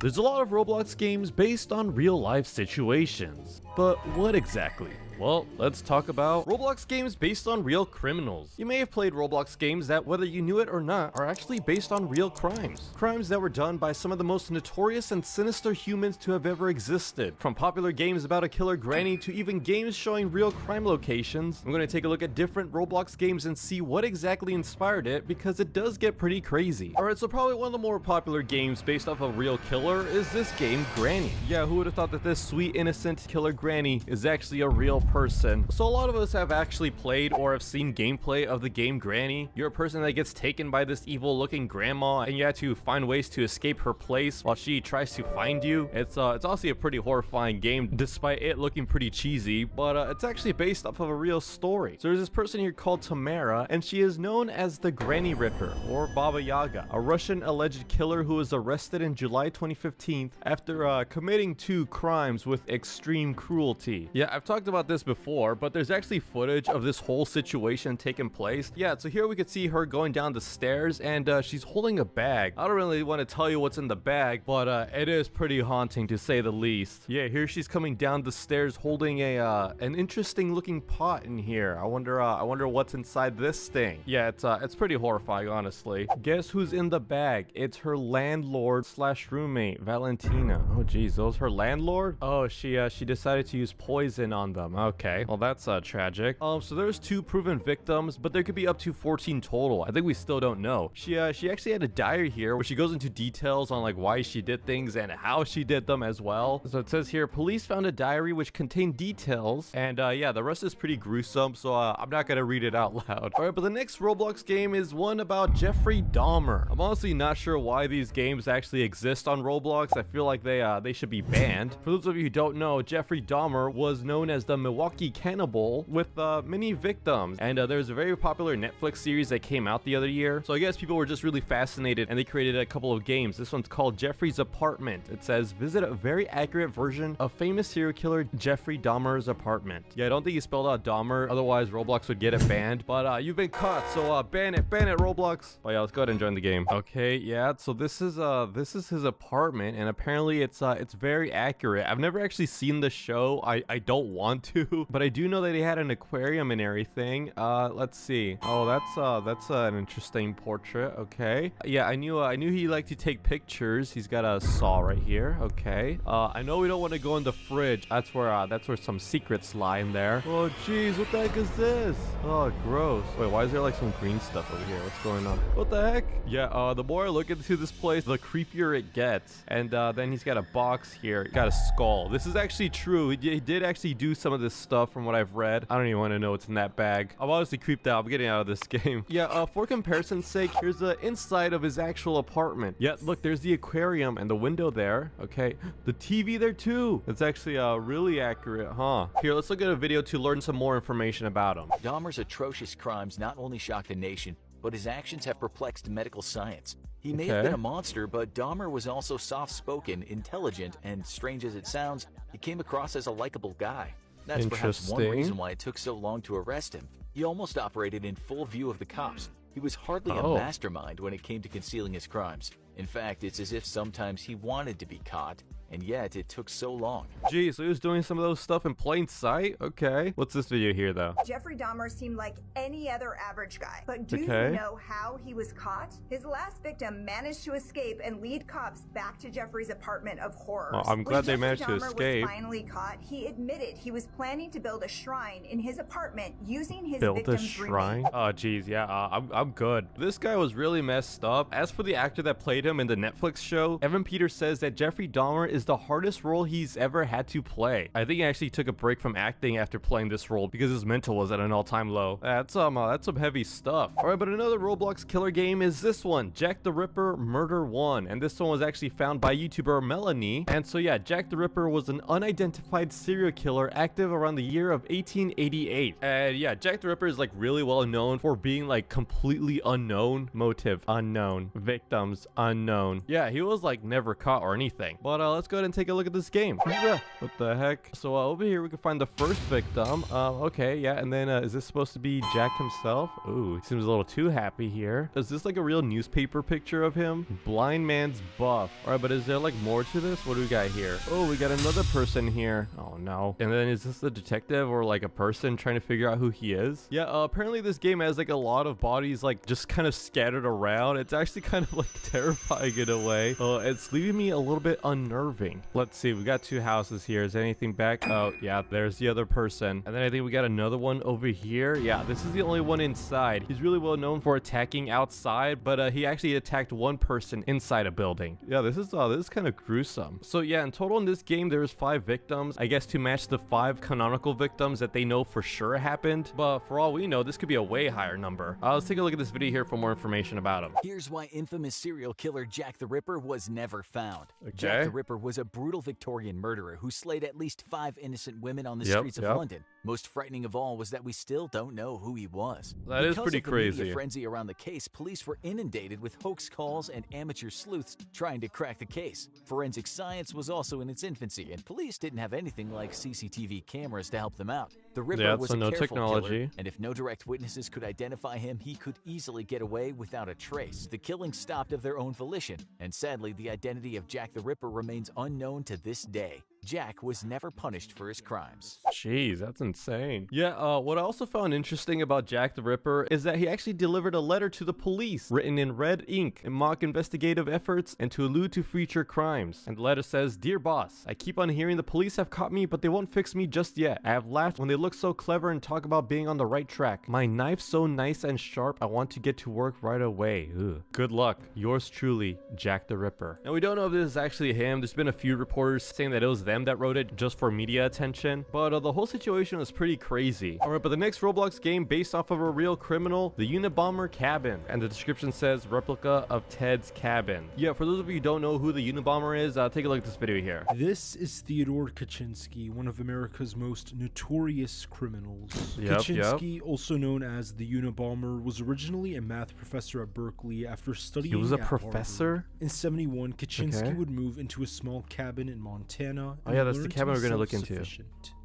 There's a lot of Roblox games based on real life situations, but what exactly? Well, let's talk about Roblox games based on real criminals. You may have played Roblox games that, whether you knew it or not, are actually based on real crimes. Crimes that were done by some of the most notorious and sinister humans to have ever existed. From popular games about a killer granny to even games showing real crime locations, I'm going to take a look at different Roblox games and see what exactly inspired it, because it does get pretty crazy. Alright, so probably one of the more popular games based off a real killer is this game, Granny. Yeah, who would have thought that this sweet, innocent killer granny is actually a real person? So a lot of us have actually played or have seen gameplay of the game Granny. You're a person that gets taken by this evil looking grandma and you have to find ways to escape her place while she tries to find you. It's honestly a pretty horrifying game despite it looking pretty cheesy, but it's actually based off of a real story. So there's this person here called Tamara, and she is known as the Granny Ripper or Baba Yaga, a Russian alleged killer who was arrested in July 2015 after committing 2 crimes with extreme cruelty. Yeah, I've talked about this before, but there's actually footage of this whole situation taking place. Yeah, so here we could see her going down the stairs, and she's holding a bag. I don't really want to tell you what's in the bag, but it is pretty haunting to say the least. Yeah, here she's coming down the stairs holding an interesting looking pot in here. I wonder what's inside this thing. Yeah, it's pretty horrifying, honestly. Guess who's in the bag? It's her landlord slash roommate, Valentina. Oh geez, those her landlord? Oh, she decided to use poison on them. Okay, well that's tragic. So there's 2 proven victims, but there could be up to 14 total. I think we still don't know. She actually had a diary here where she goes into details on like why she did things and how she did them as well. So it says here, police found a diary which contained details, and yeah, the rest is pretty gruesome, so I'm not gonna read it out loud. All right, but the next Roblox game is one about Jeffrey Dahmer. I'm honestly not sure why these games actually exist on Roblox. I feel like they should be banned. For those of you who don't know, Jeffrey Dahmer was known as the Milwaukee Cannibal with many victims, and there's a very popular Netflix series that came out the other year. So I guess people were just really fascinated and they created a couple of games. This one's called Jeffrey's Apartment. It says, visit a very accurate version of famous serial killer Jeffrey Dahmer's apartment. Yeah, I don't think he spelled out Dahmer, otherwise Roblox would get it banned, but you've been caught, so ban it Roblox. But yeah, let's go ahead and join the game. Okay, yeah, so this is his apartment, and apparently it's very accurate. I've never actually seen the show. I don't want to, but I do know that he had an aquarium and everything. Let's see. Oh, that's an interesting portrait. Okay, yeah, I knew he liked to take pictures. He's got a saw right here. Okay, I know we don't want to go in the fridge. That's where some secrets lie in there. Oh geez, what the heck is this? Oh, gross. Wait, why is there like some green stuff over here? What's going on? What the heck? Yeah, the more I look into this place, the creepier it gets. And then he's got a box here. Got a skull. This is actually true. He did actually do some of this stuff from what I've read. I don't even want to know what's in that bag. I'm honestly creeped out. I'm getting out of this game. Yeah, for comparison's sake, here's the inside of his actual apartment. Yeah, look, there's the aquarium and the window there. Okay, the TV there too. It's actually really accurate, huh? Here, let's look at a video to learn some more information about him. Dahmer's atrocious crimes not only shocked the nation, but his actions have perplexed medical science. He may have been a monster, but Dahmer was also soft-spoken, intelligent, and strange as it sounds, he came across as a likable guy. That's perhaps one reason why it took so long to arrest him. He almost operated in full view of the cops. He was hardly a mastermind when it came to concealing his crimes. In fact, it's as if sometimes he wanted to be caught, and yet it took so long. Geez, so he was doing some of those stuff in plain sight? Okay. What's this video here, though? Jeffrey Dahmer seemed like any other average guy. But do you know how he was caught? His last victim managed to escape and lead cops back to Jeffrey's apartment of horrors. Oh, I'm glad they managed to escape. When Jeffrey Dahmer was finally caught, he admitted he was planning to build a shrine in his apartment using his victim's remains. Oh, geez, yeah, I'm good. This guy was really messed up. As for the actor that played him in the Netflix show, Evan Peters says that Jeffrey Dahmer is the hardest role he's ever had to play. I think he actually took a break from acting after playing this role because his mental was at an all-time low. That's some heavy stuff. All right, but another Roblox killer game is this one, Jack the Ripper Murder 1, and this one was actually found by YouTuber Melanie. And so yeah, Jack the Ripper was an unidentified serial killer active around the year of 1888. And yeah, Jack the Ripper is like really well known for being like completely unknown, motive unknown, victims unknown. Yeah, he was like never caught or anything. But let's let's go ahead and take a look at this game. What the heck? So over here we can find the first victim. Okay, yeah, and then is this supposed to be Jack himself? Ooh, he seems a little too happy here. Is this like a real newspaper picture of him? Blind man's buff. All right, but is there like more to this? What do we got here? Oh, we got another person here. Oh no. And then is this the detective or like a person trying to figure out who he is? Yeah, apparently this game has like a lot of bodies like just kind of scattered around. It's actually kind of like terrifying in a way. It's leaving me a little bit unnerving. Let's see, we got two houses here. Is there anything back? Oh yeah, there's the other person. And then I think we got another one over here. Yeah, this is the only one inside. He's really well known for attacking outside, but he actually attacked one person inside a building. Yeah, this is kind of gruesome. So yeah, in total in this game there's 5 victims, I guess, to match the 5 canonical victims that they know for sure happened. But for all we know, this could be a way higher number. Let's take a look at this video here for more information about him. Here's why infamous serial killer Jack the Ripper was never found. Okay. Jack the Ripper was a brutal Victorian murderer who slayed at least 5 innocent women on the streets of London. Most frightening of all was that we still don't know who he was. That is pretty crazy. Because of the media frenzy around the case, police were inundated with hoax calls and amateur sleuths trying to crack the case. Forensic science was also in its infancy, and police didn't have anything like CCTV cameras to help them out. The Ripper was a careful killer, and if no direct witnesses could identify him, he could easily get away without a trace. The killing stopped of their own volition, and sadly, the identity of Jack the Ripper remains unknown to this day. Jack was never punished for his crimes. Jeez, that's insane. Yeah, what I also found interesting about Jack the Ripper is that he actually delivered a letter to the police written in red ink in mock investigative efforts and to allude to future crimes. And the letter says, "Dear boss, I keep on hearing the police have caught me, but they won't fix me just yet. I have laughed when they look so clever and talk about being on the right track. My knife's so nice and sharp, I want to get to work right away. Ugh. Good luck. Yours truly, Jack the Ripper." And we don't know if this is actually him. There's been a few reporters saying that it was them that wrote it just for media attention, but the whole situation was pretty crazy. Alright, but the next Roblox game based off of a real criminal, the Unabomber cabin, and the description says replica of Ted's cabin. Yeah, for those of you who don't know who the Unabomber is, take a look at this video here. This is Theodore Kaczynski, one of America's most notorious criminals. Kaczynski, also known as the Unabomber, was originally a math professor at Berkeley after studying He was a at professor? Harvard. In 71, Kaczynski would move into a small cabin in Montana. Oh yeah, that's the cabin we're going to look into.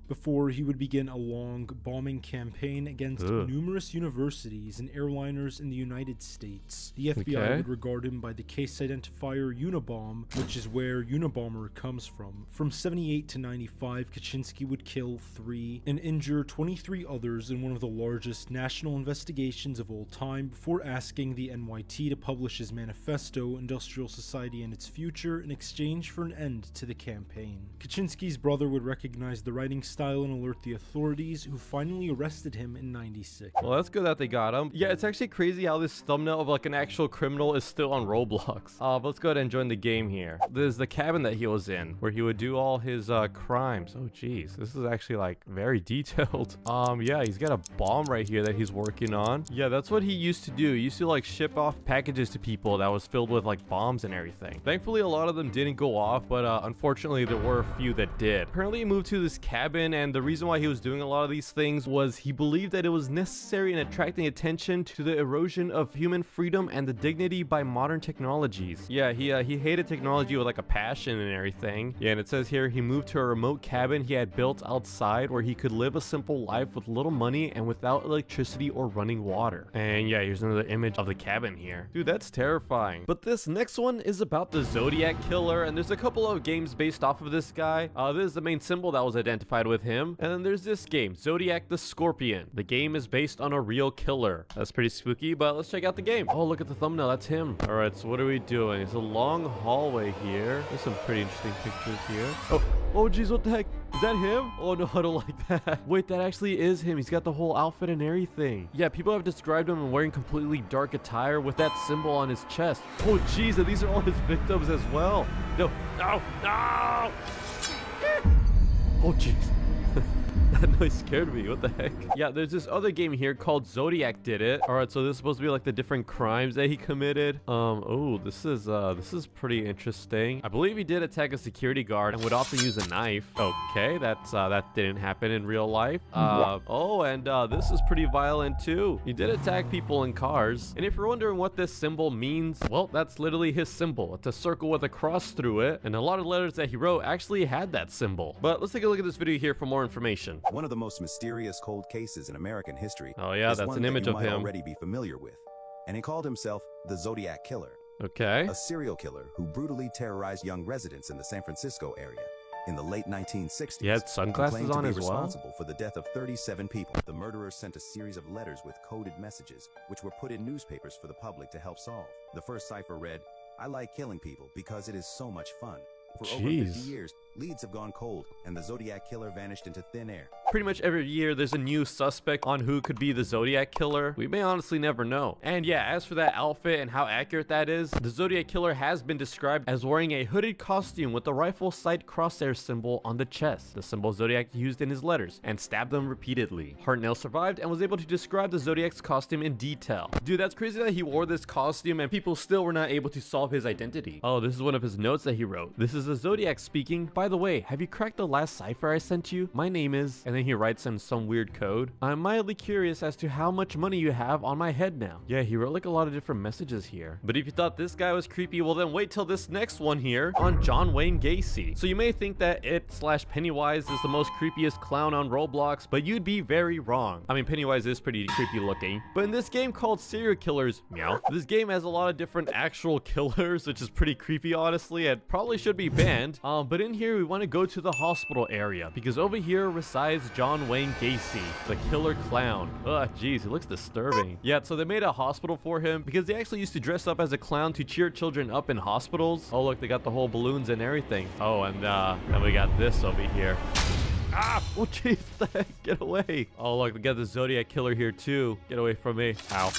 Before he would begin a long bombing campaign against numerous universities and airliners in the United States. The FBI would regard him by the case identifier Unabomb, which is where Unabomber comes from. From 78 to 95, Kaczynski would kill 3 and injure 23 others in one of the largest national investigations of all time before asking the NYT to publish his manifesto, Industrial Society and Its Future, in exchange for an end to the campaign. Kaczynski's brother would recognize the writing style and alert the authorities, who finally arrested him in 96. Well, that's good that they got him. Yeah, it's actually crazy how this thumbnail of like an actual criminal is still on Roblox. But let's go ahead and join the game here. This is the cabin that he was in, where he would do all his crimes. Oh geez, this is actually like very detailed. Yeah, he's got a bomb right here that he's working on. Yeah, that's what he used to do. He used to like ship off packages to people that was filled with like bombs and everything. Thankfully, a lot of them didn't go off, but unfortunately, there were a few that did. Apparently, he moved to this cabin, and the reason why he was doing a lot of these things was he believed that it was necessary in attracting attention to the erosion of human freedom and the dignity by modern technologies. Yeah, he hated technology with like a passion and everything. Yeah, and it says here he moved to a remote cabin he had built outside where he could live a simple life with little money and without electricity or running water. And yeah, here's another image of the cabin here. Dude, that's terrifying. But this next one is about the Zodiac Killer, and there's a couple of games based off of this guy. This is the main symbol that was identified with him. And then there's this game, Zodiac the Scorpion. The game is based on a real killer. That's pretty spooky, but let's check out the game. Oh, look at the thumbnail. That's him. All right, so what are we doing? It's a long hallway here. There's some pretty interesting pictures here. Oh, geez, what the heck? Is that him? Oh, no, I don't like that. Wait, that actually is him. He's got the whole outfit and everything. Yeah, people have described him wearing completely dark attire with that symbol on his chest. Oh, geez, and these are all his victims as well. No, no, no! Oh, jeez. That noise scared me. What the heck? Yeah, there's this other game here called Zodiac Did It. All right, so this is supposed to be like the different crimes that he committed. Oh, this is pretty interesting. I believe he did attack a security guard and would often use a knife. Okay, that didn't happen in real life. This is pretty violent too. He did attack people in cars. And if you're wondering what this symbol means, well, that's literally his symbol. It's a circle with a cross through it, and a lot of letters that he wrote actually had that symbol. But let's take a look at this video here for more information. One of the most mysterious cold cases in American history. Oh yeah, that's an image of him. Already be familiar with, and he called himself the Zodiac Killer. Okay. A serial killer who brutally terrorized young residents in the San Francisco area in the late 1960s. He had sunglasses on as well. Responsible for the death of 37 people. The murderer sent a series of letters with coded messages, which were put in newspapers for the public to help solve. The first cipher read, "I like killing people because it is so much fun." For over 50 years, leads have gone cold, and the Zodiac Killer vanished into thin air. Pretty much every year, there's a new suspect on who could be the Zodiac Killer. We may honestly never know. And yeah, as for that outfit and how accurate that is, the Zodiac Killer has been described as wearing a hooded costume with the rifle sight crosshair symbol on the chest, the symbol Zodiac used in his letters, and stabbed them repeatedly. Hartnell survived and was able to describe the Zodiac's costume in detail. Dude, that's crazy that he wore this costume and people still were not able to solve his identity. Oh, this is one of his notes that he wrote. "This is the Zodiac speaking. By the way, have you cracked the last cipher I sent you? My name is..." And then he writes in some weird code. "I'm mildly curious as to how much money you have on my head now." Yeah, he wrote like a lot of different messages here. But if you thought this guy was creepy, well then wait till this next one here on John Wayne Gacy. So you may think that It/Pennywise is the most creepiest clown on Roblox, but you'd be very wrong. I mean, Pennywise is pretty creepy looking. But in this game called Serial Killers, meow, this game has a lot of different actual killers, which is pretty creepy honestly, and probably should be banned. But in here we want to go to the hospital area because over here resides John Wayne Gacy, the killer clown. Ugh, geez, he looks disturbing. Yeah, so they made a hospital for him because they actually used to dress up as a clown to cheer children up in hospitals. Oh look, they got the whole balloons and everything. Oh, and then we got this over here. Ah! Oh jeez, what the heck? Get away. Oh look, we got the Zodiac Killer here too. Get away from me. Ow.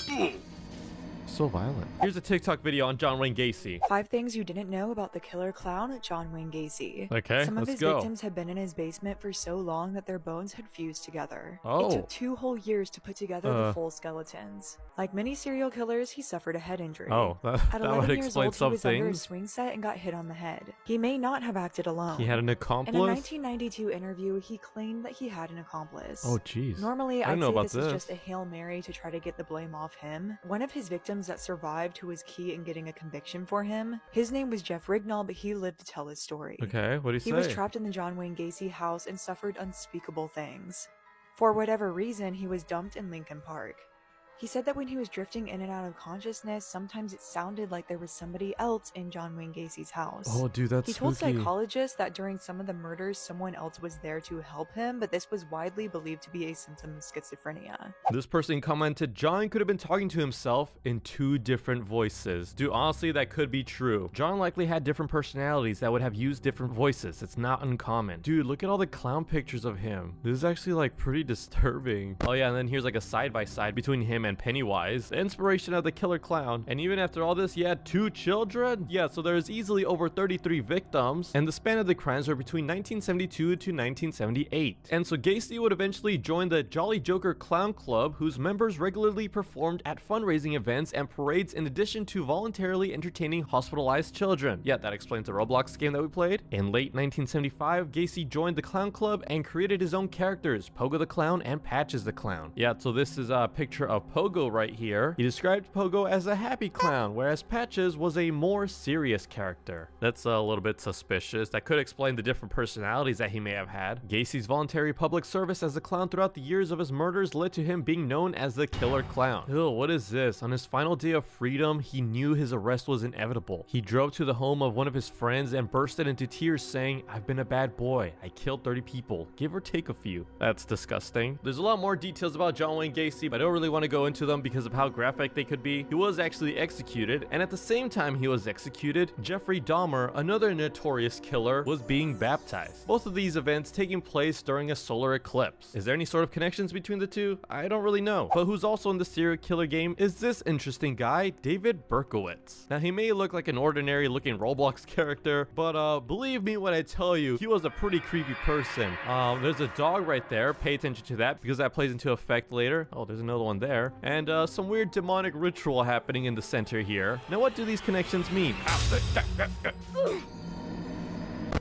So violent. Here's a TikTok video on John Wayne Gacy. 5 things you didn't know about the killer clown, John Wayne Gacy. Okay, Some of let's his victims had been in his basement for so long that their bones had fused together. Oh. It took 2 whole years to put together the full skeletons. Like many serial killers, he suffered a head injury. Oh, that would explain some he was under a things. swing set and got hit on the head. He may not have acted alone. He had an accomplice? In a 1992 interview, he claimed that he had an accomplice. Oh, jeez. Normally, I'd say this is just a Hail Mary to try to get the blame off him. One of his victims that survived, who was key in getting a conviction for him, his name was Jeff Rignall, but he lived to tell his story. Okay, what did he say? He was trapped in the John Wayne Gacy house and suffered unspeakable things. For whatever reason, he was dumped in Lincoln Park. He said that when he was drifting in and out of consciousness, sometimes it sounded like there was somebody else in John Wayne Gacy's house. Oh, dude, that's He told spooky. psychologists that during some of the murders, someone else was there to help him, but this was widely believed to be a symptom of schizophrenia. This person commented, John could have been talking to himself in 2 different voices. Dude, honestly, that could be true. John likely had different personalities that would have used different voices. It's not uncommon. Dude, look at all the clown pictures of him. This is actually like pretty disturbing. Oh yeah, and then here's like a side-by-side between him and Pennywise, the inspiration of the killer clown. And even after all this, he had 2 children? Yeah, so there's easily over 33 victims, and the span of the crimes were between 1972 to 1978. And so Gacy would eventually join the Jolly Joker Clown Club, whose members regularly performed at fundraising events and parades in addition to voluntarily entertaining hospitalized children. Yeah, that explains the Roblox game that we played. In late 1975, Gacy joined the Clown Club and created his own characters, Pogo the Clown and Patches the Clown. Yeah, so this is a picture of Pogo right here. He described Pogo as a happy clown, whereas Patches was a more serious character. That's a little bit suspicious. That could explain the different personalities that he may have had. Gacy's voluntary public service as a clown throughout the years of his murders led to him being known as the Killer Clown. Ew, what is this? On his final day of freedom, he knew his arrest was inevitable. He drove to the home of one of his friends and bursted into tears saying, "I've been a bad boy. I killed 30 people, give or take a few." That's disgusting. There's a lot more details about John Wayne Gacy, but I don't really want to go go into them because of how graphic they could be. He was actually executed, and at the same time he was executed, Jeffrey Dahmer, another notorious killer, was being baptized. Both of these events taking place during a solar eclipse. Is there any sort of connections between the two? I don't really know. But who's also in the serial killer game is this interesting guy, David Berkowitz. Now, he may look like an ordinary looking Roblox character, but believe me when I tell you, he was a pretty creepy person. There's a dog right there. Pay attention to that because that plays into effect later. Oh, there's another one there. And some weird demonic ritual happening in the center here. Now, what do these connections mean?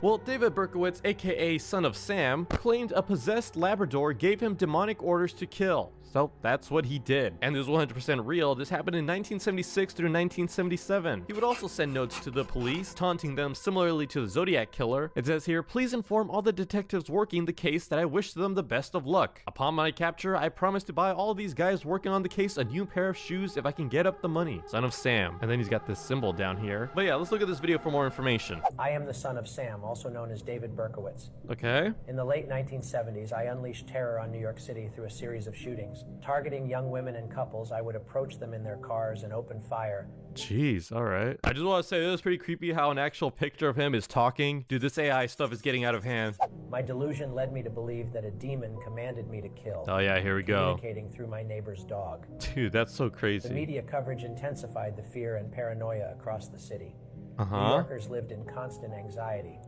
Well, David Berkowitz, aka Son of Sam, claimed a possessed Labrador gave him demonic orders to kill. So that's what he did. And this is 100% real. This happened in 1976 through 1977. He would also send notes to the police, taunting them similarly to the Zodiac Killer. It says here, please inform all the detectives working the case that I wish them the best of luck. Upon my capture, I promise to buy all these guys working on the case a new pair of shoes if I can get up the money. Son of Sam. And then he's got this symbol down here. But yeah, let's look at this video for more information. I am the son of Sam, also known as David Berkowitz. Okay. In the late 1970s, I unleashed terror on New York City through a series of shootings. Targeting young women and couples, I would approach them in their cars and open fire. Jeez, alright. I just want to say, it was pretty creepy how an actual picture of him is talking. Dude, this AI stuff is getting out of hand. My delusion led me to believe that a demon commanded me to kill. Oh yeah, here we go. Communicating through my neighbor's dog. Dude, that's so crazy. The media coverage intensified the fear and paranoia across the city. New Uh-huh. Yorkers lived in constant anxiety,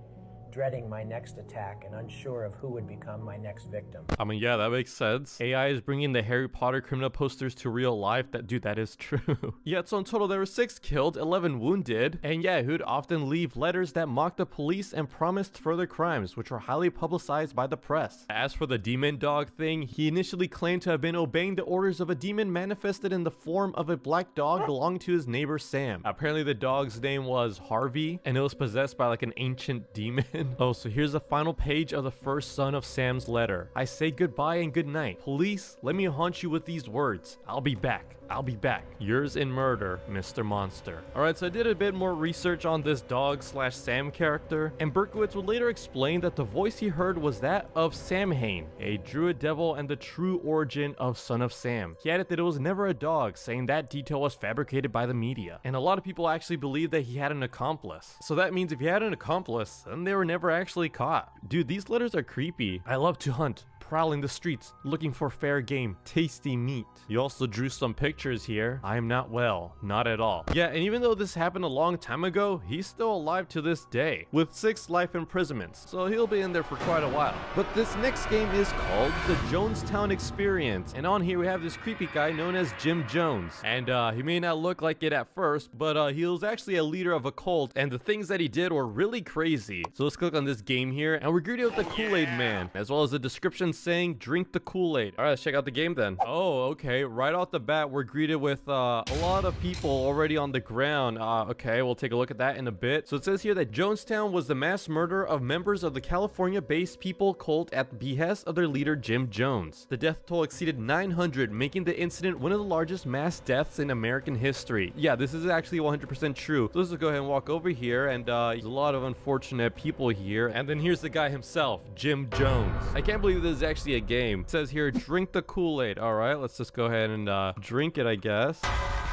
dreading my next attack and unsure of who would become my next victim. I mean, yeah, that makes sense. AI is bringing the Harry Potter criminal posters to real life. Dude, that is true. Yeah, so in total there were 6 killed, 11 wounded, and yeah, who'd often leave letters that mocked the police and promised further crimes, which were highly publicized by the press. As for the demon dog thing, he initially claimed to have been obeying the orders of a demon manifested in the form of a black dog belonging to his neighbor Sam. Apparently the dog's name was Harvey, and it was possessed by like an ancient demon. Oh, so here's the final page of the first Son of Sam's letter. I say goodbye and good night. Police, let me haunt you with these words. I'll be back. I'll be back. Yours in murder, Mr. Monster. Alright, so I did a bit more research on this dog/Sam character, and Berkowitz would later explain that the voice he heard was that of Samhain, a druid devil and the true origin of Son of Sam. He added that it was never a dog, saying that detail was fabricated by the media. And a lot of people actually believe that he had an accomplice. So that means if he had an accomplice, then they were never actually caught. Dude, these letters are creepy. I love to hunt, prowling the streets, looking for fair game, tasty meat. You also drew some pictures here. I am not well, not at all. Yeah, and even though this happened a long time ago, he's still alive to this day, with 6 life imprisonments, so he'll be in there for quite a while. But this next game is called the Jonestown Experience, and on here we have this creepy guy known as Jim Jones. And he may not look like it at first, but he was actually a leader of a cult, and the things that he did were really crazy. So let's click on this game here, and we're greeted with the Kool-Aid Man, as well as the description saying drink the Kool-Aid. All right, let's check out the game then. Oh, okay, right off the bat we're greeted with a lot of people already on the ground. Okay, we'll take a look at that in a bit. So it says here that Jonestown was the mass murder of members of the California-based people cult at the behest of their leader Jim Jones. The death toll exceeded 900, making the incident one of the largest mass deaths in American history. Yeah, this is actually 100% true. So let's just go ahead and walk over here, and there's a lot of unfortunate people here. And then here's the guy himself, Jim Jones. I can't believe this is actually a game. It says here, drink the Kool-Aid. All right, let's just go ahead and drink it, I guess.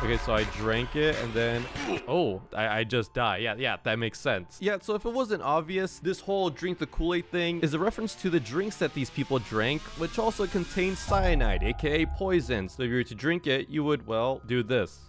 Okay, so I drank it, and then, oh, I just died. Yeah, that makes sense. Yeah, so if it wasn't obvious, this whole drink the Kool-Aid thing is a reference to the drinks that these people drank, which also contains cyanide, aka poison. So if you were to drink it, you would, well, do this.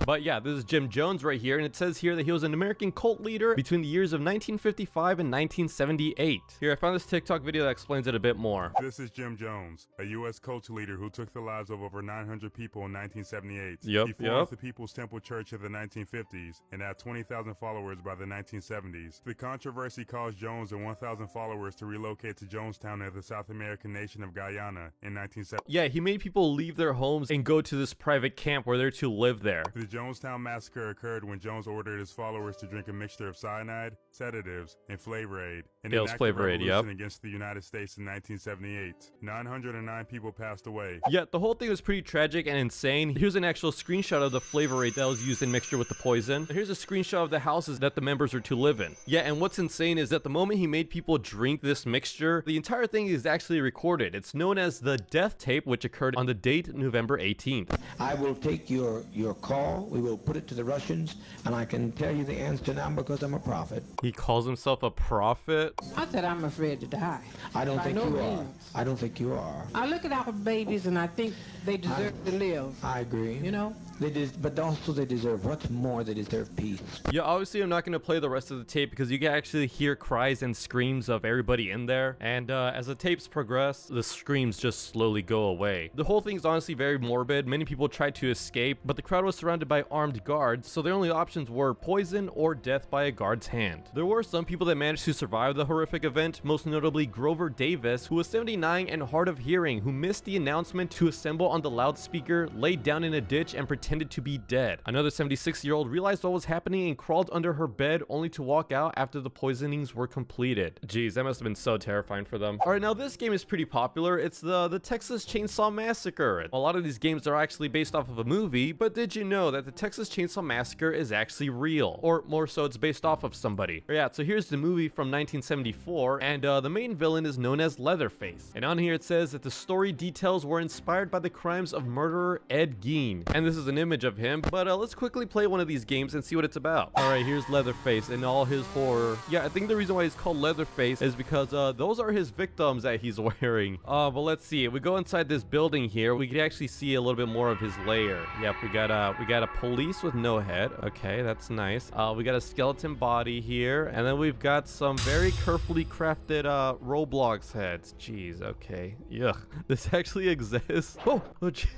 But yeah, this is Jim Jones right here, and it says here that he was an American cult leader between the years of 1955 and 1978. Here, I found this TikTok video that explains it a bit more. This is Jim Jones, a U.S. cult leader who took the lives of over 900 people in 1978. He formed the People's Temple Church in the 1950s and had 20,000 followers by the 1970s. The controversy caused Jones and 1,000 followers to relocate to Jonestown in the South American nation of Guyana in 1970. Yeah, he made people leave their homes and go to this private camp where they're to live there. The Jonestown massacre occurred when Jones ordered his followers to drink a mixture of cyanide, sedatives, and Flavor Aid in an act of revolution against the United States in 1978. 909 people passed away. Yeah, the whole thing was pretty tragic and insane. Here's an actual screenshot of the Flavor Aid that was used in mixture with the poison. Here's a screenshot of the houses that the members are to live in. Yeah, and what's insane is that the moment he made people drink this mixture, the entire thing is actually recorded. It's known as the death tape, which occurred on the date November 18th. I will take your call. We will put it to the Russians, and I can tell you the answer now because I'm a prophet. He calls himself a prophet? I said I'm afraid to die. I don't think you are. I don't think you are. I look at our babies and I think they deserve to live. I agree. You know? But also they deserve, what's more, they deserve peace. Yeah, obviously I'm not going to play the rest of the tape because you can actually hear cries and screams of everybody in there. And as the tapes progress, the screams just slowly go away. The whole thing's honestly very morbid. Many people tried to escape, but the crowd was surrounded by armed guards, so their only options were poison or death by a guard's hand. There were some people that managed to survive the horrific event, most notably Grover Davis, who was 79 and hard of hearing, who missed the announcement to assemble on the loudspeaker, laid down in a ditch, and pretended to be dead. Another 76-year-old realized what was happening and crawled under her bed only to walk out after the poisonings were completed. Jeez, that must have been so terrifying for them. Alright, now this game is pretty popular. It's the Texas Chainsaw Massacre. A lot of these games are actually based off of a movie, but did you know that the Texas Chainsaw Massacre is actually real? Or more so, it's based off of somebody. Yeah, so here's the movie from 1974, and the main villain is known as Leatherface. And on here it says that the story details were inspired by the crimes of murderer Ed Gein. And this is an image of him, but let's quickly play one of these games and see what it's about. Alright, here's Leatherface and all his horror. Yeah, I think the reason why he's called Leatherface is because those are his victims that he's wearing. But let's see. If we go inside this building here, we can actually see a little bit more of his lair. Yep, we got a police with no head. Okay, that's nice. We got a skeleton body here, and then we've got some very carefully crafted Roblox heads. Jeez, okay. Yuck. This actually exists. Oh, geez.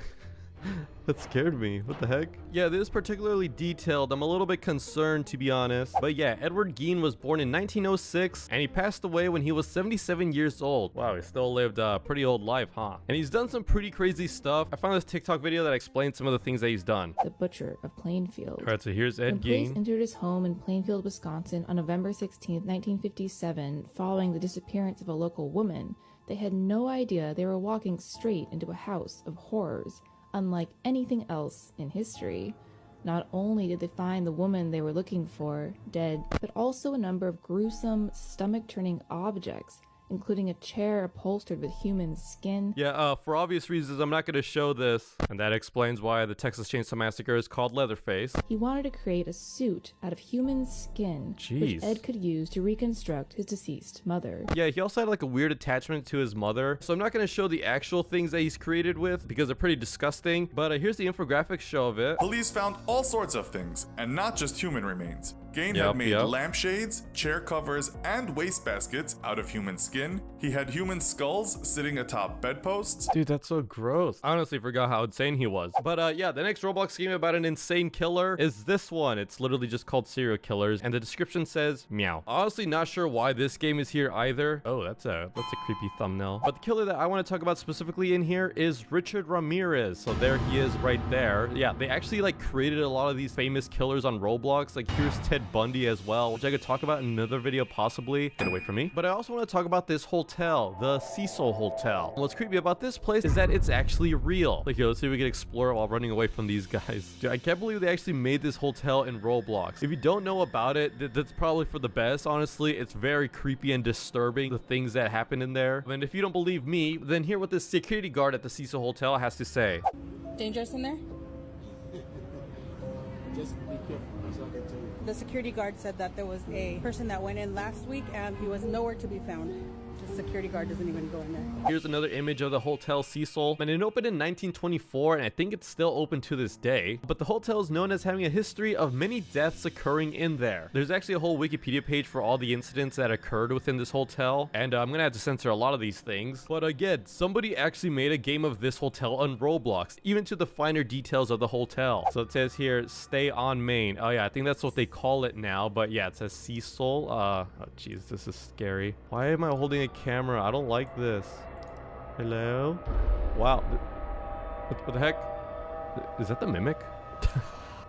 That scared me. What the heck? Yeah, this is particularly detailed. I'm a little bit concerned, to be honest. But yeah, Edward Gein was born in 1906, and he passed away when he was 77 years old. Wow, he still lived a pretty old life, huh? And he's done some pretty crazy stuff. I found this TikTok video that explains some of the things that he's done. The Butcher of Plainfield. All right, so here's Ed Gein. Police entered his home in Plainfield, Wisconsin on November 16, 1957, following the disappearance of a local woman. They had no idea they were walking straight into a house of horrors, unlike anything else in history. Not only did they find the woman they were looking for dead, but also a number of gruesome, stomach-turning objects, including a chair upholstered with human skin. Yeah, for obvious reasons, I'm not going to show this, and that explains why the Texas Chainsaw Massacre is called Leatherface. He wanted to create a suit out of human skin, which Ed could use to reconstruct his deceased mother. Yeah, he also had like a weird attachment to his mother, so I'm not going to show the actual things that he's created with, because they're pretty disgusting, but here's the infographic show of it. Police found all sorts of things, and not just human remains. Gein had made lampshades, chair covers, and wastebaskets out of human skin. He had human skulls sitting atop bedposts. Dude, that's so gross. I honestly forgot how insane he was. But yeah, the next Roblox game about an insane killer is this one. It's literally just called Serial Killers, and the description says meow. Honestly, not sure why this game is here either. Oh, that's a creepy thumbnail. But the killer that I want to talk about specifically in here is Richard Ramirez. So there he is right there. Yeah, they actually like created a lot of these famous killers on Roblox. Like here's Ted Bundy as well, which I could talk about in another video possibly. Get away from me. But I also want to talk about this hotel, the Cecil Hotel. And what's creepy about this place is that it's actually real. Like, here, let's see if we can explore it while running away from these guys. Dude, I can't believe they actually made this hotel in Roblox. If you don't know about it, that's probably for the best, honestly. It's very creepy and disturbing, the things that happen in there. And if you don't believe me, then hear what this security guard at the Cecil Hotel has to say. Dangerous in there? Just be careful. The security guard said that there was a person that went in last week and he was nowhere to be found. The security guard doesn't even go in there. Here's another image of the Hotel Cecil, and it opened in 1924, and I think it's still open to this day. But the hotel is known as having a history of many deaths occurring in there. There's actually a whole Wikipedia page for all the incidents that occurred within this hotel, and I'm gonna have to censor a lot of these things. But again, somebody actually made a game of this hotel on Roblox, even to the finer details of the hotel. So it says here, stay on Main. Oh yeah, I think that's what they call it now, but yeah, it says Cecil. Oh jeez, this is scary. Why am I holding a camera? I don't like this. Hello? Wow. What the heck? Is that the Mimic?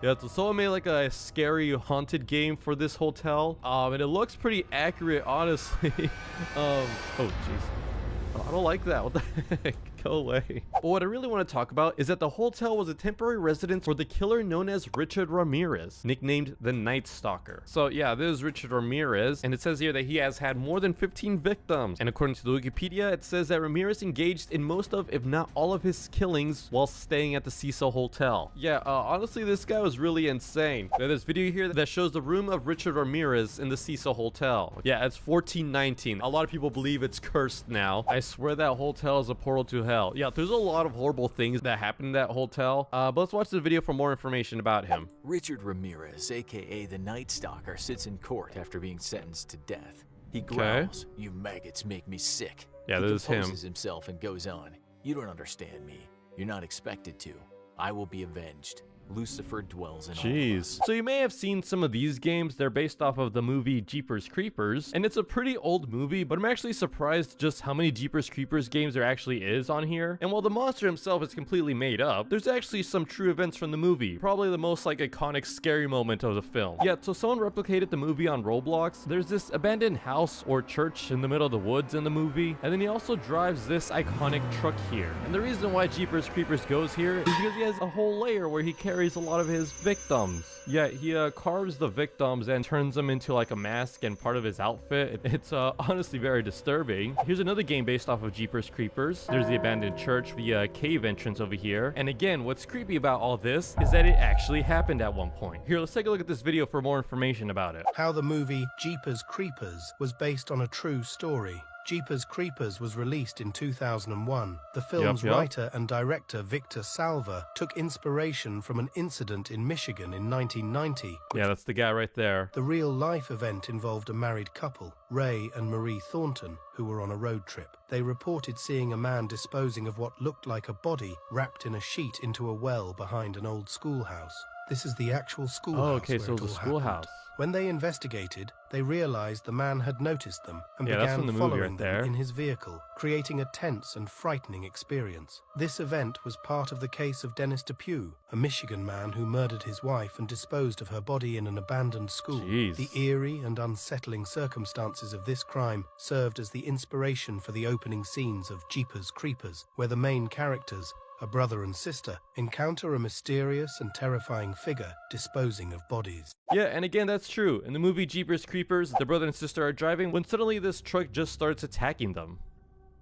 Yeah, so someone made like a scary haunted game for this hotel. And it looks pretty accurate, honestly. Oh, jeez. I don't like that. What the heck? Go away. But what I really want to talk about is that the hotel was a temporary residence for the killer known as Richard Ramirez, nicknamed the Night Stalker. So yeah, this is Richard Ramirez, and it says here that he has had more than 15 victims. And according to the Wikipedia, it says that Ramirez engaged in most of, if not all of his killings while staying at the Cecil Hotel. Yeah, honestly, this guy was really insane. There's this video here that shows the room of Richard Ramirez in the Cecil Hotel. Yeah, it's 1419. A lot of people believe it's cursed now. I swear that hotel is a portal to hell. Yeah, there's a lot of horrible things that happen in that hotel, but let's watch the video for more information about him. Richard Ramirez, aka the Night Stalker, sits in court after being sentenced to death. He growls, "You maggots make me sick." Yeah, this is him. He composes himself and goes on, "You don't understand me. You're not expected to. I will be avenged. Lucifer dwells in all of us." So you may have seen some of these games. They're based off of the movie Jeepers Creepers, and it's a pretty old movie, but I'm actually surprised just how many Jeepers Creepers games there actually is on here. And while the monster himself is completely made up, there's actually some true events from the movie, probably the most like iconic scary moment of the film. Yeah, so someone replicated the movie on Roblox. There's this abandoned house or church in the middle of the woods in the movie, and then he also drives this iconic truck here. And the reason why Jeepers Creepers goes here is because he has a whole layer where he carries a lot of his victims. Yeah, he carves the victims and turns them into like a mask and part of his outfit. It's honestly very disturbing. Here's another game based off of Jeepers Creepers. There's the abandoned church via cave entrance over here. And again, what's creepy about all this is that it actually happened at one point. Here, let's take a look at this video for more information about it. How the movie Jeepers Creepers was based on a true story. Jeepers Creepers was released in 2001. The film's writer and director Victor Salva took inspiration from an incident in Michigan in 1990. Yeah, that's the guy right there. The real-life event involved a married couple, Ray and Marie Thornton, who were on a road trip. They reported seeing a man disposing of what looked like a body wrapped in a sheet into a well behind an old schoolhouse. This is the actual schoolhouse. Oh, okay, so it was a schoolhouse. When they investigated, they realized the man had noticed them and began following them in his vehicle, creating a tense and frightening experience. This event was part of the case of Dennis Depew, a Michigan man who murdered his wife and disposed of her body in an abandoned school. The eerie and unsettling circumstances of this crime served as the inspiration for the opening scenes of Jeepers Creepers, where the main characters, a brother and sister, encounter a mysterious and terrifying figure disposing of bodies. Yeah, and again, that's true. In the movie Jeepers Creepers, the brother and sister are driving when suddenly this truck just starts attacking them.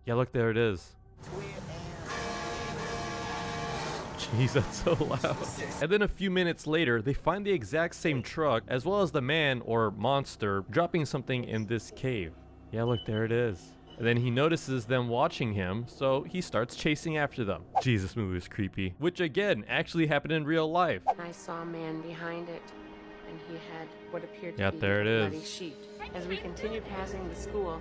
Yeah, look, there it is. Jeez, that's so loud. And then a few minutes later, they find the exact same truck, as well as the man, or monster, dropping something in this cave. Yeah, look, there it is. And then he notices them watching him, so he starts chasing after them. Jeez, this movie is creepy. Which again, actually happened in real life. I saw a man behind it, and he had what appeared to be there it a is. bloody sheet. As we continued passing the school,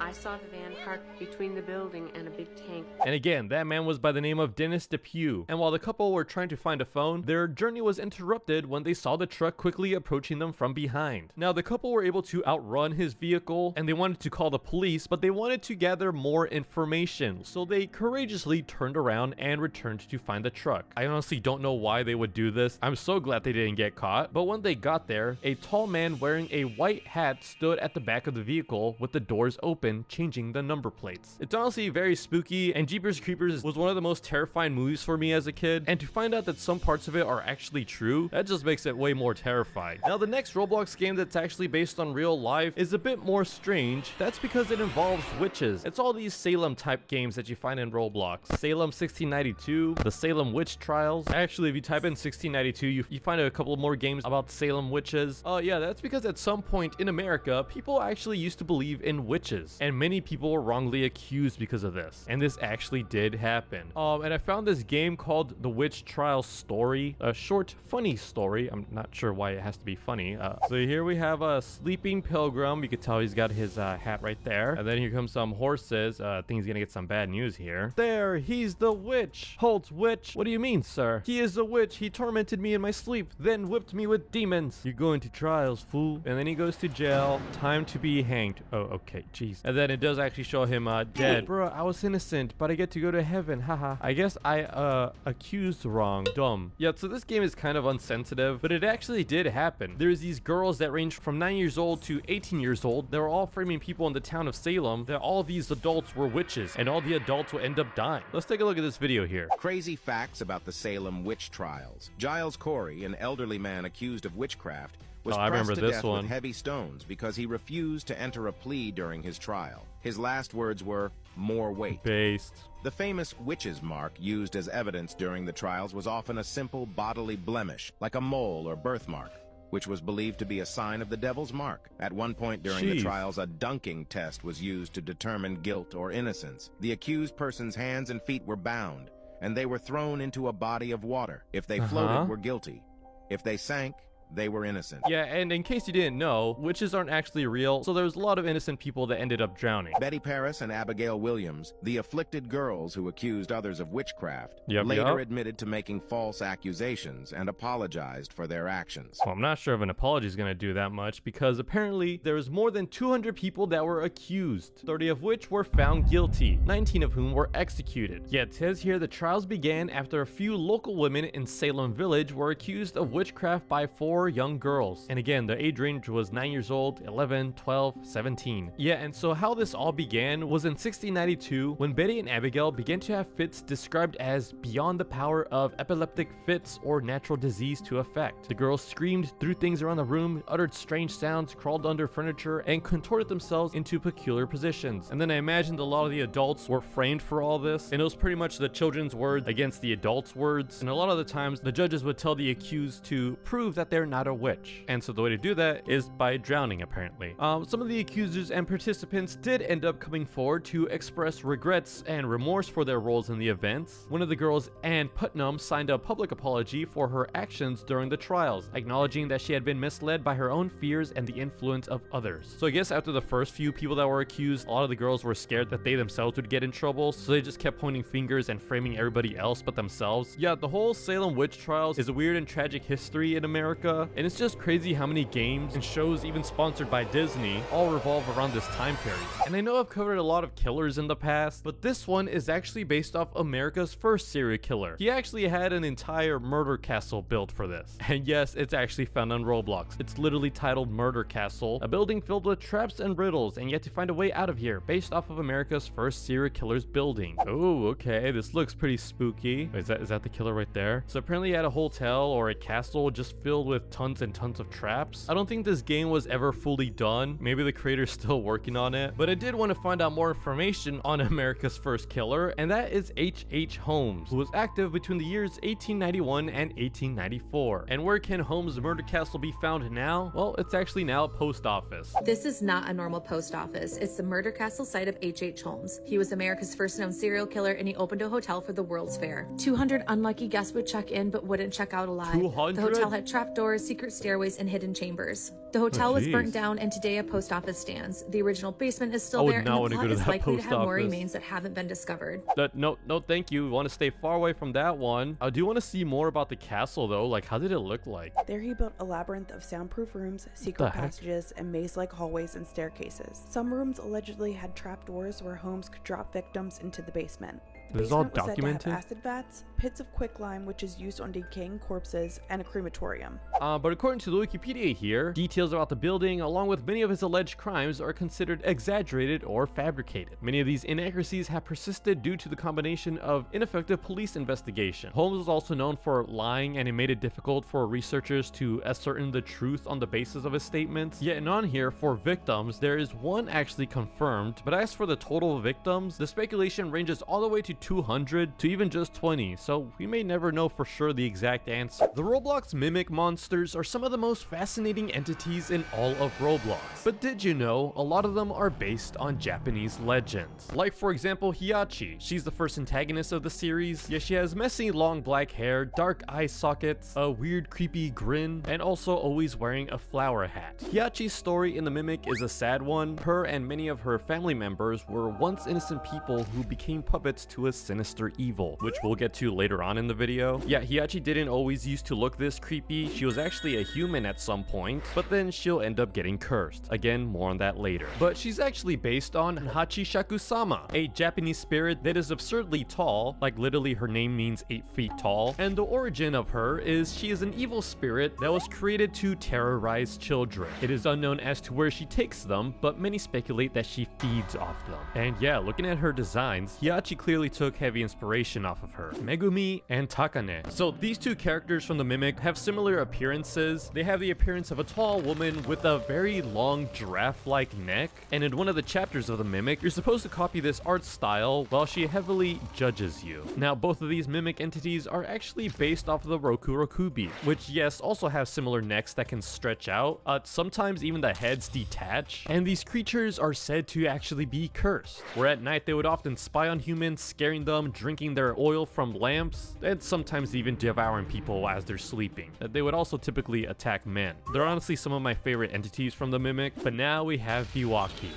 I saw the van parked between the building and a big tank. And again, that man was by the name of Dennis Depew. And while the couple were trying to find a phone, their journey was interrupted when they saw the truck quickly approaching them from behind. Now, the couple were able to outrun his vehicle, and they wanted to call the police, but they wanted to gather more information. So they courageously turned around and returned to find the truck. I honestly don't know why they would do this. I'm so glad they didn't get caught. But when they got there, a tall man wearing a white hat stood at the back of the vehicle with the doors open, changing the number plates. It's honestly very spooky, and Jeepers Creepers was one of the most terrifying movies for me as a kid, and to find out that some parts of it are actually true, that just makes it way more terrifying. Now, the next Roblox game that's actually based on real life is a bit more strange. That's because it involves witches. It's all these Salem type games that you find in Roblox. Salem 1692, the Salem witch trials. Actually, if you type in 1692, you find a couple more games about Salem witches. Yeah, that's because at some point in America, people actually used to believe in witches, and many people were wrongly accused because of this, and this actually did happen. And I found this game called The Witch Trial Story, a short funny story. I'm not sure why it has to be funny. So here we have a sleeping pilgrim. You can tell he's got his hat right there, and then here comes some horses. I think he's gonna get some bad news here. There, he's the witch. Halt, witch. What do you mean, sir? He is the witch. He tormented me in my sleep, then whipped me with demons. You're going to trials, fool. And then he goes to jail. Time to be hanged. Oh, okay, jeez. And then it does actually show him dead. Bro, I was innocent, but I get to go to heaven. Haha. I guess I accused wrong. Dumb. Yeah, so this game is kind of unsensitive, but it actually did happen. There's these girls that range from 9 years old to 18 years old. They were all framing people in the town of Salem that all these adults were witches, and all the adults would end up dying. Let's take a look at this video here. Crazy facts about the Salem witch trials. Giles Corey, an elderly man accused of witchcraft, was pressed to death with heavy stones because he refused to enter a plea during his trial. His last words were, "More weight." Based. The famous witch's mark used as evidence during the trials was often a simple bodily blemish, like a mole or birthmark, which was believed to be a sign of the devil's mark. At one point during the trials, a dunking test was used to determine guilt or innocence. The accused person's hands and feet were bound, and they were thrown into a body of water. If they floated, were guilty. If they sank, they were innocent. Yeah, and in case you didn't know, witches aren't actually real, so there's a lot of innocent people that ended up drowning. Betty Paris and Abigail Williams, the afflicted girls who accused others of witchcraft, later admitted to making false accusations and apologized for their actions. Well, I'm not sure if an apology is going to do that much, because apparently there was more than 200 people that were accused, 30 of which were found guilty, 19 of whom were executed. Yet it says here the trials began after a few local women in Salem Village were accused of witchcraft by 4 young girls. And again, the age range was 9 years old, 11, 12, 17. Yeah, and so how this all began was in 1692 when Betty and Abigail began to have fits described as beyond the power of epileptic fits or natural disease to affect. The girls screamed, threw things around the room, uttered strange sounds, crawled under furniture, and contorted themselves into peculiar positions. And then I imagined a lot of the adults were framed for all this, and it was pretty much the children's words against the adults' words. And a lot of the times the judges would tell the accused to prove that they're not a witch. And so the way to do that is by drowning, apparently. Some of the accusers and participants did end up coming forward to express regrets and remorse for their roles in the events. One of the girls, Ann Putnam, signed a public apology for her actions during the trials, acknowledging that she had been misled by her own fears and the influence of others. So I guess after the first few people that were accused, a lot of the girls were scared that they themselves would get in trouble, so they just kept pointing fingers and framing everybody else but themselves. Yeah, the whole Salem witch trials is a weird and tragic history in America, and it's just crazy how many games and shows, even sponsored by Disney, all revolve around this time period. And I know I've covered a lot of killers in the past, but this one is actually based off America's first serial killer. He actually had an entire murder castle built for this. And yes, it's actually found on Roblox. It's literally titled Murder Castle, a building filled with traps and riddles, and yet to find a way out of here, based off of America's first serial killer's building. Oh, okay, this looks pretty spooky. Wait, is that the killer right there? So apparently he had a hotel or a castle just filled with tons and tons of traps. I don't think this game was ever fully done. Maybe the creator's still working on it, but I did want to find out more information on America's first killer, and that is H.H. Holmes, who was active between the years 1891 and 1894. And where can Holmes' murder castle be found now? Well, it's actually now a post office. This is not a normal post office. It's the murder castle site of H.H. Holmes. He was America's first known serial killer, and he opened a hotel for the World's Fair. 200 unlucky guests would check in but wouldn't check out alive. 200? The hotel had trapdoors, secret stairways, and hidden chambers. The hotel was burnt down, and today a post office stands. The original basement is still there, and the plot is likely to have more remains that haven't been discovered. No, thank you. We want to stay far away from that one. I do want to see more about the castle, though. Like, how did it look like? There he built a labyrinth of soundproof rooms, secret passages, and maze-like hallways and staircases. Some rooms allegedly had trapdoors where Holmes could drop victims into the basement. This is all documented? Was said to have acid vats, pits of quicklime which is used on decaying corpses, and a crematorium. But according to the Wikipedia here, details about the building along with many of his alleged crimes are considered exaggerated or fabricated. Many of these inaccuracies have persisted due to the combination of ineffective police investigation. Holmes was also known for lying, and it made it difficult for researchers to ascertain the truth on the basis of his statements. Yet on here, for victims, there is one actually confirmed, but as for the total victims, the speculation ranges all the way to 200 to even just 20, so we may never know for sure the exact answer. The Roblox mimic monsters are some of the most fascinating entities in all of Roblox. But did you know a lot of them are based on Japanese legends? Like for example Hiyachi. She's the first antagonist of the series. Yeah, she has messy long black hair, dark eye sockets, a weird creepy grin, and also always wearing a flower hat. Hiyachi's story in the mimic is a sad one. Her and many of her family members were once innocent people who became puppets to with sinister evil, which we'll get to later on in the video. Yeah, Hiachi didn't always used to look this creepy. She was actually a human at some point, but then she'll end up getting cursed. Again, more on that later. But she's actually based on Hachishaku-sama, a Japanese spirit that is absurdly tall, like literally her name means 8 feet tall, and the origin of her is she is an evil spirit that was created to terrorize children. It is unknown as to where she takes them, but many speculate that she feeds off them. And yeah, looking at her designs, Hiachi clearly took heavy inspiration off of her, Megumi and Takane. So these two characters from the Mimic have similar appearances. They have the appearance of a tall woman with a very long giraffe-like neck, and in one of the chapters of the Mimic, you're supposed to copy this art style while she heavily judges you. Now, both of these Mimic entities are actually based off of the Rokurokubi, which yes, also have similar necks that can stretch out. Sometimes even the heads detach, and these creatures are said to actually be cursed, where at night they would often spy on humans, scaring them, drinking their oil from lamps, and sometimes even devouring people as they're sleeping. They would also typically attack men. They're honestly some of my favorite entities from the Mimic, but now we have Biwaki.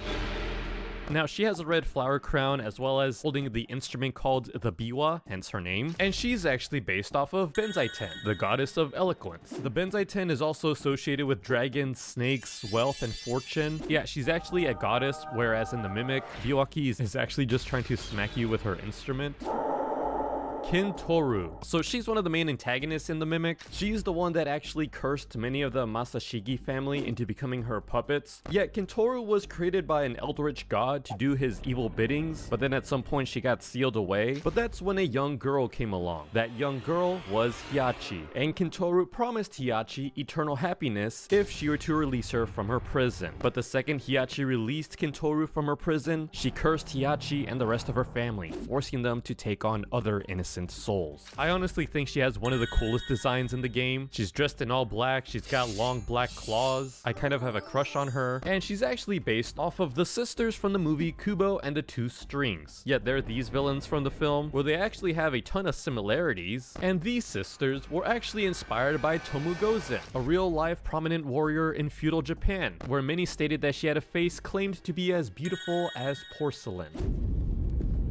Now, she has a red flower crown as well as holding the instrument called the biwa, hence her name, and she's actually based off of Benzaiten, the goddess of eloquence. The Benzaiten is also associated with dragons, snakes, wealth, and fortune. Yeah, she's actually a goddess, whereas in the Mimic, Biwaki is actually just trying to smack you with her instrument. Kintoru. So she's one of the main antagonists in the Mimic. She's the one that actually cursed many of the Masashigi family into becoming her puppets. Yet Kintoru was created by an eldritch god to do his evil biddings, but then at some point she got sealed away. But that's when a young girl came along. That young girl was Hiachi, and Kintoru promised Hiachi eternal happiness if she were to release her from her prison. But the second Hiachi released Kintoru from her prison, she cursed Hiachi and the rest of her family, forcing them to take on other innocent souls. I honestly think she has one of the coolest designs in the game. She's dressed in all black, she's got long black claws. I kind of have a crush on her, and she's actually based off of the sisters from the movie Kubo and the Two Strings. Yet they're these villains from the film where they actually have a ton of similarities, and these sisters were actually inspired by Tomu Gozen, a real-life prominent warrior in feudal Japan, where many stated that she had a face claimed to be as beautiful as porcelain.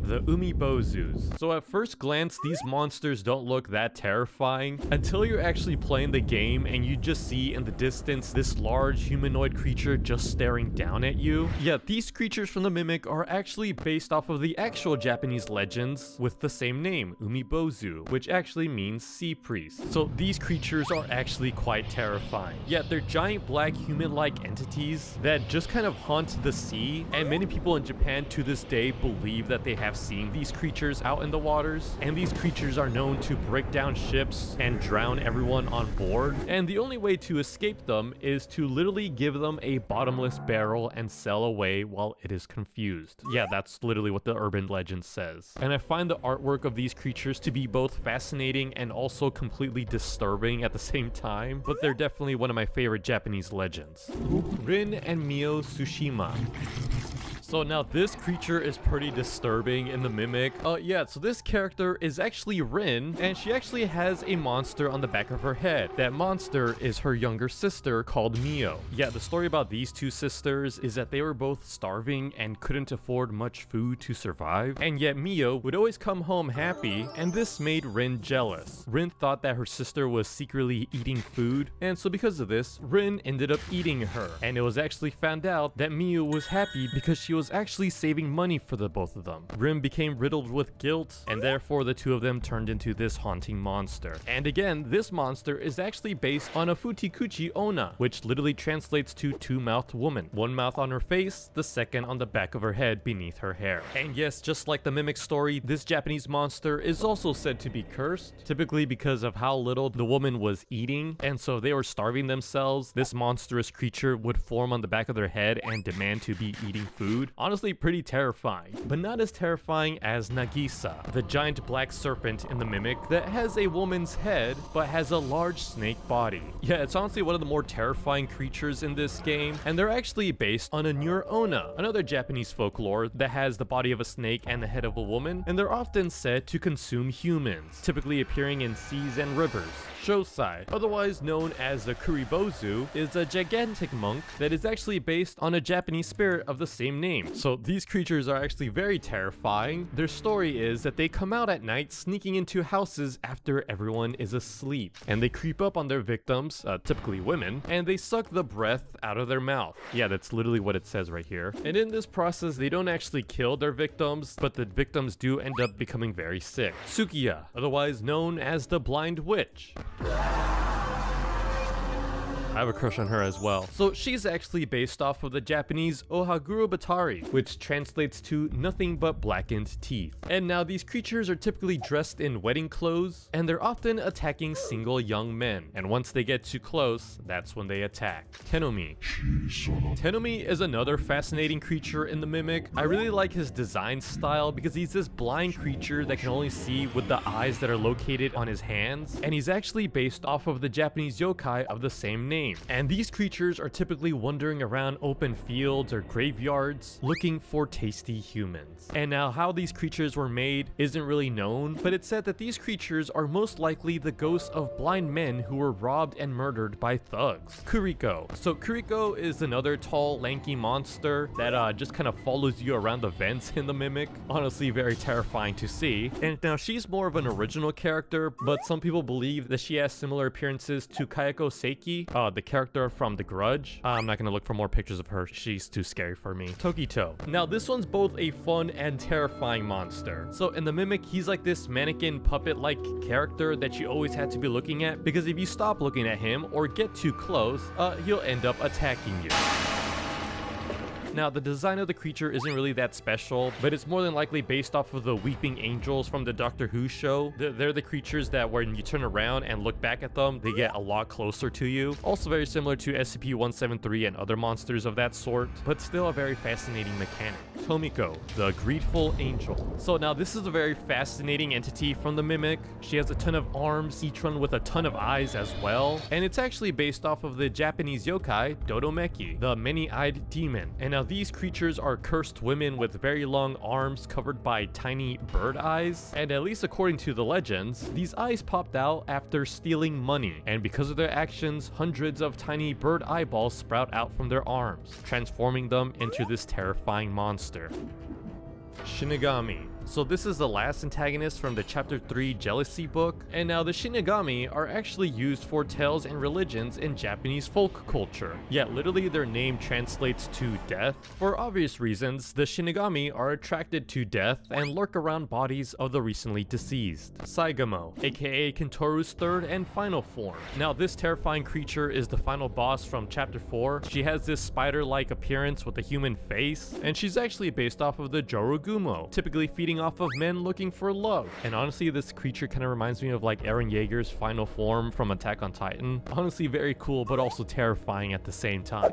The Umibozus. So at first glance, these monsters don't look that terrifying until you're actually playing the game and you just see in the distance this large humanoid creature just staring down at you. Yet these creatures from the Mimic are actually based off of the actual Japanese legends with the same name, Umibozu, which actually means sea priest. So these creatures are actually quite terrifying. Yet they're giant black human-like entities that just kind of haunt the sea, and many people in Japan to this day believe that they have seen these creatures out in the waters, and these creatures are known to break down ships and drown everyone on board, and the only way to escape them is to literally give them a bottomless barrel and sail away while it is confused. Yeah, that's literally what the urban legend says. And I find the artwork of these creatures to be both fascinating and also completely disturbing at the same time, but they're definitely one of my favorite Japanese legends. Rin and Mio Tsushima. So now this creature is pretty disturbing in the Mimic. Yeah, so this character is actually Rin, and she actually has a monster on the back of her head. That monster is her younger sister called Mio. Yeah, the story about these two sisters is that they were both starving and couldn't afford much food to survive, and yet Mio would always come home happy, and this made Rin jealous. Rin thought that her sister was secretly eating food, and so because of this, Rin ended up eating her, and it was actually found out that Mio was happy because she was actually saving money for the both of them. Rin became riddled with guilt, and therefore the two of them turned into this haunting monster. And again, this monster is actually based on a Futikuchi Onna, which literally translates to two-mouthed woman. One mouth on her face, the second on the back of her head beneath her hair. And yes, just like the Mimic story, this Japanese monster is also said to be cursed, typically because of how little the woman was eating, and so they were starving themselves. This monstrous creature would form on the back of their head and demand to be eating food. Honestly, pretty terrifying, but not as terrifying as Nagisa, the giant black serpent in the Mimic that has a woman's head but has a large snake body. Yeah, it's honestly one of the more terrifying creatures in this game, and they're actually based on a Onna, another Japanese folklore that has the body of a snake and the head of a woman, and they're often said to consume humans, typically appearing in seas and rivers. Shosai, otherwise known as the Kuribozu, is a gigantic monk that is actually based on a Japanese spirit of the same name, name. So these creatures are actually very terrifying. Their story is that they come out at night, sneaking into houses after everyone is asleep, and they creep up on their victims, typically women, and they suck the breath out of their mouth. Yeah, that's literally what it says right here. And in this process, they don't actually kill their victims, but the victims do end up becoming very sick. Sukiya, otherwise known as the Blind Witch. I have a crush on her as well. So she's actually based off of the Japanese Ohaguro Batari, which translates to nothing but blackened teeth. And now these creatures are typically dressed in wedding clothes, and they're often attacking single young men. And once they get too close, that's when they attack. Tenomi. Tenomi is another fascinating creature in the Mimic. I really like his design style because he's this blind creature that can only see with the eyes that are located on his hands. And he's actually based off of the Japanese yokai of the same name. And these creatures are typically wandering around open fields or graveyards looking for tasty humans. And now how these creatures were made isn't really known, but it's said that these creatures are most likely the ghosts of blind men who were robbed and murdered by thugs. Kuriko. So Kuriko is another tall, lanky monster that just kind of follows you around the vents in the Mimic. Honestly, very terrifying to see. And now she's more of an original character, but some people believe that she has similar appearances to Kayako Seiki, the character from The Grudge. I'm not gonna look for more pictures of her. She's too scary for me. Tokito. Now this one's both a fun and terrifying monster. So in the Mimic, he's like this mannequin puppet-like character that you always had to be looking at, because if you stop looking at him or get too close, he'll end up attacking you. Now, the design of the creature isn't really that special, but it's more than likely based off of the Weeping Angels from the Doctor Who show. They're the creatures that when you turn around and look back at them, they get a lot closer to you. Also very similar to SCP-173 and other monsters of that sort, but still a very fascinating mechanic. Tomiko, the Greedful Angel. So now this is a very fascinating entity from the Mimic. She has a ton of arms, each one with a ton of eyes as well, and it's actually based off of the Japanese yokai Dodomeki, the many-eyed demon. And now these creatures are cursed women with very long arms covered by tiny bird eyes, and at least according to the legends, these eyes popped out after stealing money, and because of their actions, hundreds of tiny bird eyeballs sprout out from their arms, transforming them into this terrifying monster. Shinigami. So this is the last antagonist from the Chapter 3 Jealousy book, and now the Shinigami are actually used for tales and religions in Japanese folk culture. Yet literally their name translates to death. For obvious reasons, the Shinigami are attracted to death and lurk around bodies of the recently deceased. Saigamo, aka Kentoru's third and final form. Now this terrifying creature is the final boss from Chapter 4. She has this spider-like appearance with a human face, and she's actually based off of the Jorogumo, typically feeding off of men looking for love. And honestly, this creature kind of reminds me of like Eren Yeager's final form from Attack on Titan. Honestly, very cool, but also terrifying at the same time.